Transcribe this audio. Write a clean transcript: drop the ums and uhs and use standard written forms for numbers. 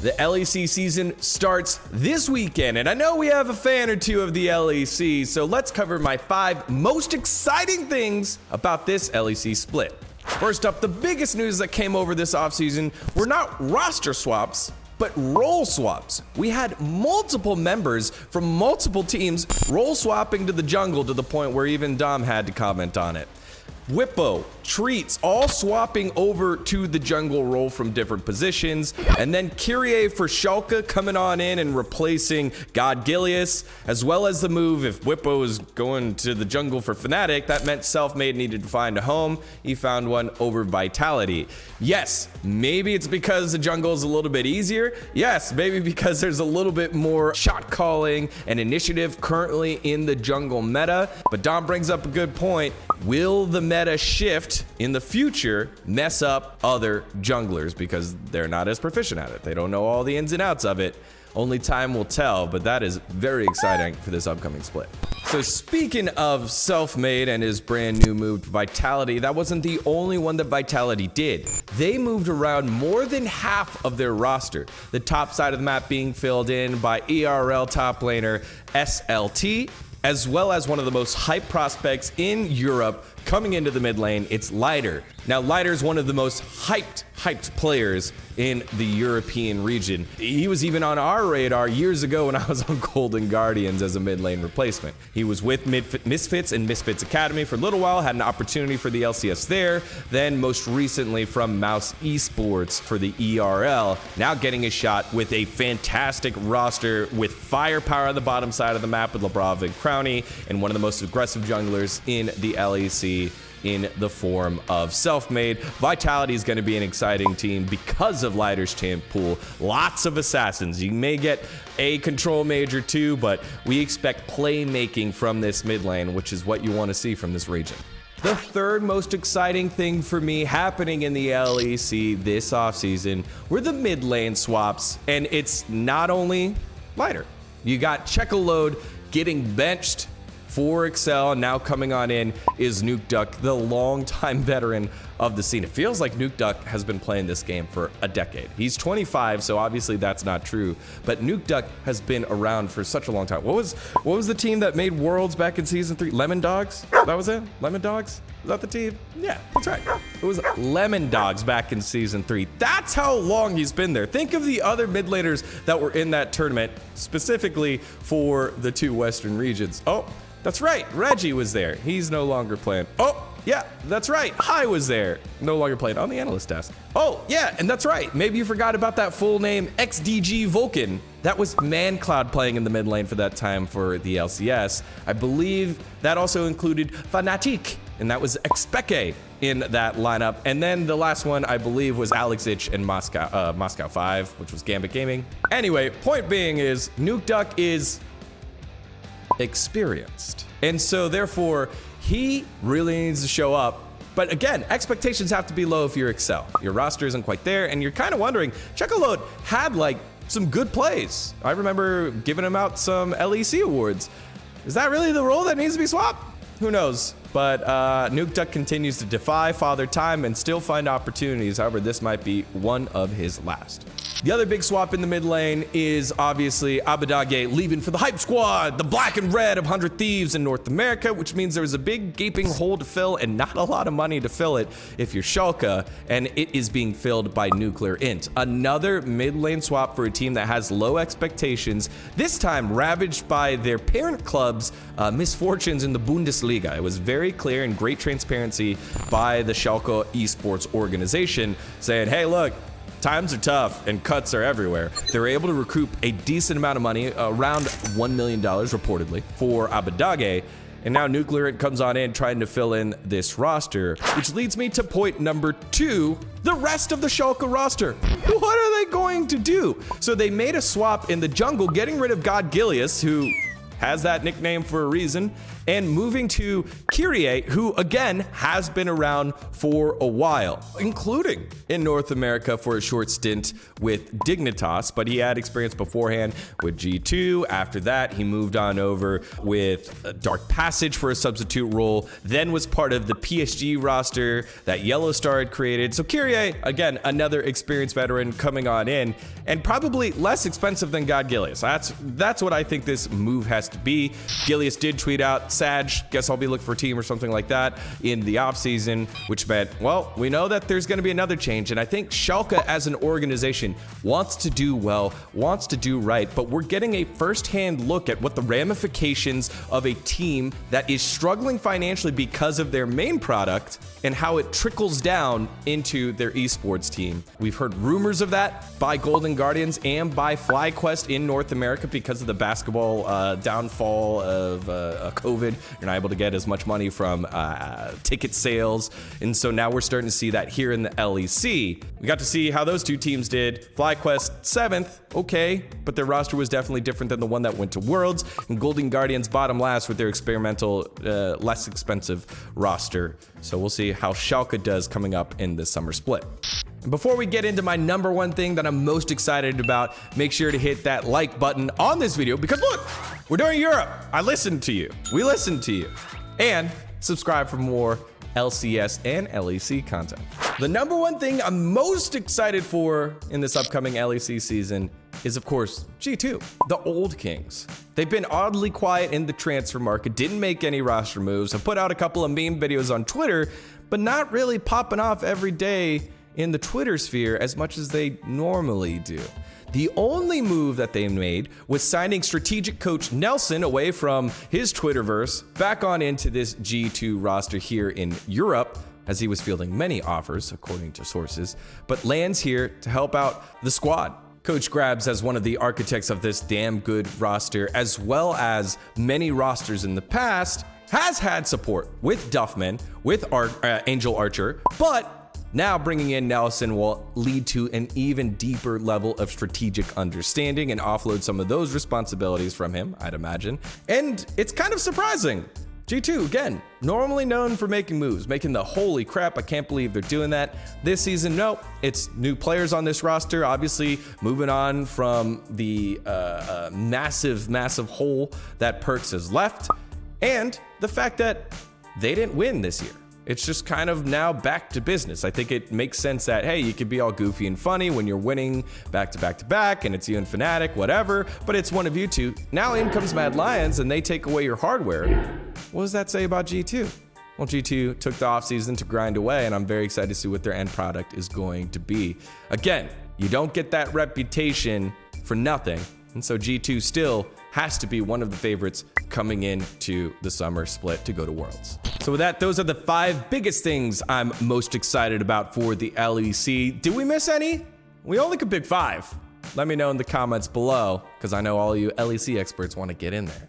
The LEC season starts this weekend, and I know we have a fan or two of the LEC, so let's cover my 5 most exciting things about this LEC split. First up, the biggest news that came over this offseason were not roster swaps, but role swaps. We had multiple members from multiple teams role swapping to the jungle to the point where even Dom had to comment on it. Whippo, Treats, all swapping over to the jungle role from different positions. And then Kyrie for Schalke coming on in and replacing God Gilius, as well as the move if Whippo was going to the jungle for Fnatic, that meant Selfmade needed to find a home. He found one over Vitality. Yes, maybe it's because the jungle is a little bit easier. Yes, maybe because there's a little bit more shot calling and initiative currently in the jungle meta. But Dom brings up a good point. Will the meta shift in the future mess up other junglers because they're not as proficient at it? They don't know all the ins and outs of it. Only time will tell, but that is very exciting for this upcoming split. So speaking of Selfmade and his brand new move to Vitality, that wasn't the only one that Vitality did. They moved around more than half of their roster. The top side of the map being filled in by ERL top laner SLT, as well as one of the most hyped prospects in Europe coming into the mid lane. It's Lighter. Now, Lighter is one of the most hyped players in the European region. He was even on our radar years ago when I was on Golden Guardians as a mid lane replacement. He was with Misfits and Misfits Academy for a little while, had an opportunity for the LCS there, then most recently from Mouse Esports for the ERL, now getting a shot with a fantastic roster with firepower on the bottom side of the map with Labrov and Crowny, and one of the most aggressive junglers in the LEC in the form of Selfmade. Vitality is going to be an exciting team because of Lighter's champ pool. Lots of assassins. You may get a control mage or two, but we expect playmaking from this mid lane, which is what you want to see from this region. The third most exciting thing for me happening in the LEC this offseason were the mid lane swaps, and it's not only Lighter. You got Checkaload getting benched for Excel, and now coming on in is Nukeduck, the longtime veteran of the scene. It feels like Nukeduck has been playing this game for a decade. He's 25, so obviously that's not true, but Nukeduck has been around for such a long time. What was the team that made Worlds back in Season 3? Lemon Dogs? That was it? Lemon Dogs? Was that the team? Yeah, that's right. It was Lemon Dogs back in Season 3. That's how long he's been there. Think of the other mid laners that were in that tournament, specifically for the 2 Western regions. Oh, that's right, Reggie was there. He's no longer playing. Oh, yeah, that's right. Hi was there. No longer playing on the analyst desk. Oh, yeah, and that's right. Maybe you forgot about that full name, XDG Vulcan. That was ManCloud playing in the mid lane for that time for the LCS. I believe that also included Fnatic, and that was Expeke in that lineup. And then the last one, I believe, was Alexich and Moscow 5, which was Gambit Gaming. Anyway, point being is Nukeduck is experienced, and so therefore he really needs to show up. But again, expectations have to be low if you're Excel. Your roster isn't quite there, and you're kind of wondering, Checkaload had like some good plays. I remember giving him out some LEC awards. Is that really the role that needs to be swapped? Who knows? But Nukeduck continues to defy Father Time and still find opportunities. However, this might be one of his last. The other big swap in the mid lane is obviously Abadage leaving for the Hype Squad, the black and red of 100 Thieves in North America, which means there's a big gaping hole to fill and not a lot of money to fill it if you're Schalke, and it is being filled by Nuclear Int. Another mid lane swap for a team that has low expectations, this time ravaged by their parent club's misfortunes in the Bundesliga. It was very clear and great transparency by the Schalke Esports organization saying, hey, look, times are tough and cuts are everywhere. They were able to recoup a decent amount of money, around $1 million reportedly, for Abadage. And now Nuclear comes on in trying to fill in this roster, which leads me to point number 2, the rest of the Schalke roster. What are they going to do? So they made a swap in the jungle, getting rid of God Gilius, who has that nickname for a reason, and moving to Kyrie, who again has been around for a while, including in North America for a short stint with Dignitas, but he had experience beforehand with G2. After that, he moved on over with Dark Passage for a substitute role, then was part of the PSG roster that Yellow Star had created. So Kyrie, again, another experienced veteran coming on in, and probably less expensive than God Gilius. That's what I think this move has to be. Gilius did tweet out, Sag, guess I'll be looking for a team or something like that in the offseason, which meant, well, we know that there's going to be another change. And I think Schalke as an organization wants to do well, wants to do right, but we're getting a firsthand look at what the ramifications of a team that is struggling financially because of their main product and how it trickles down into their esports team. We've heard rumors of that by Golden Guardians and by FlyQuest in North America because of the basketball downfall of COVID. You're not able to get as much money from ticket sales. And so now we're starting to see that here in the LEC. We got to see how those two teams did. FlyQuest 7th, okay, but their roster was definitely different than the one that went to Worlds. And Golden Guardians bottom last with their experimental, less expensive roster. So we'll see how Schalke does coming up in this summer split. Before we get into my number one thing that I'm most excited about, make sure to hit that like button on this video because look, we're doing Europe. I listened to you. We listened to you. And subscribe for more LCS and LEC content. The number one thing I'm most excited for in this upcoming LEC season is, of course, G2, the old Kings. They've been oddly quiet in the transfer market, didn't make any roster moves, have put out a couple of meme videos on Twitter, but not really popping off every day in the Twitter sphere as much as they normally do. The only move that they made was signing strategic coach Nelson away from his Twitterverse back on into this G2 roster here in Europe, as he was fielding many offers, according to sources, but lands here to help out the squad. Coach Grabs, as one of the architects of this damn good roster, as well as many rosters in the past, has had support with Duffman, with Angel Archer, but now bringing in Nelson will lead to an even deeper level of strategic understanding and offload some of those responsibilities from him, I'd imagine. And it's kind of surprising. G2, again, normally known for making moves, making the holy crap, I can't believe they're doing that. This season, no, it's new players on this roster, obviously moving on from the massive hole that Perks has left, and the fact that they didn't win this year. It's just kind of now back to business. I think it makes sense that, hey, you could be all goofy and funny when you're winning back to back to back and it's you and Fnatic, whatever, but it's one of you two. Now in comes Mad Lions and they take away your hardware. What does that say about G2? Well, G2 took the offseason to grind away, and I'm very excited to see what their end product is going to be. Again, you don't get that reputation for nothing, and so G2 still has to be one of the favorites coming into the summer split to go to Worlds. So with that, those are the 5 biggest things I'm most excited about for the LEC. Did we miss any? We only could pick 5. Let me know in the comments below, because I know all you LEC experts want to get in there.